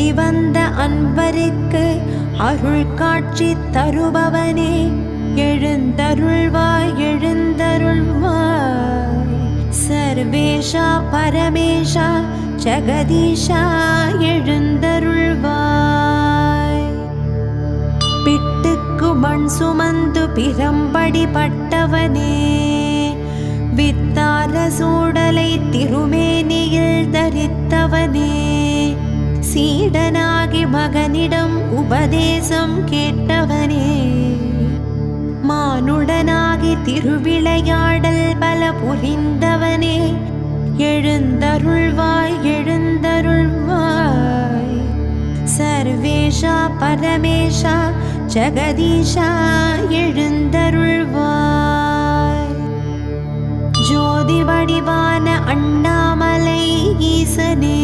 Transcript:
தேடி வந்த அன்பருக்கு அருள் காட்சி தருபவனே எழுந்தருள்வாய் எழுந்தருள்வாய். சர்வேஷா பரமேஷா ஜெகதீஷா எழுந்தருள்வாய். பிட்டுக்கு மண் சுமந்து பிரம்படி பட்டவனே வித்தார சூடலை திருமேனியில் தரித்தவனே சீடனாகி மகனிடம் உபதேசம் கேட்டவனே மானுடனாகி திருவிளையாடல் பல புரிந்தவனே எழுந்தருள்வாய் எழுந்தருள்வாய். சர்வேஷா பரமேஷா ஜெகதீஷா எழுந்தருள்வாய். ஜோதி வடிவான அண்ணாமலை ஈசனே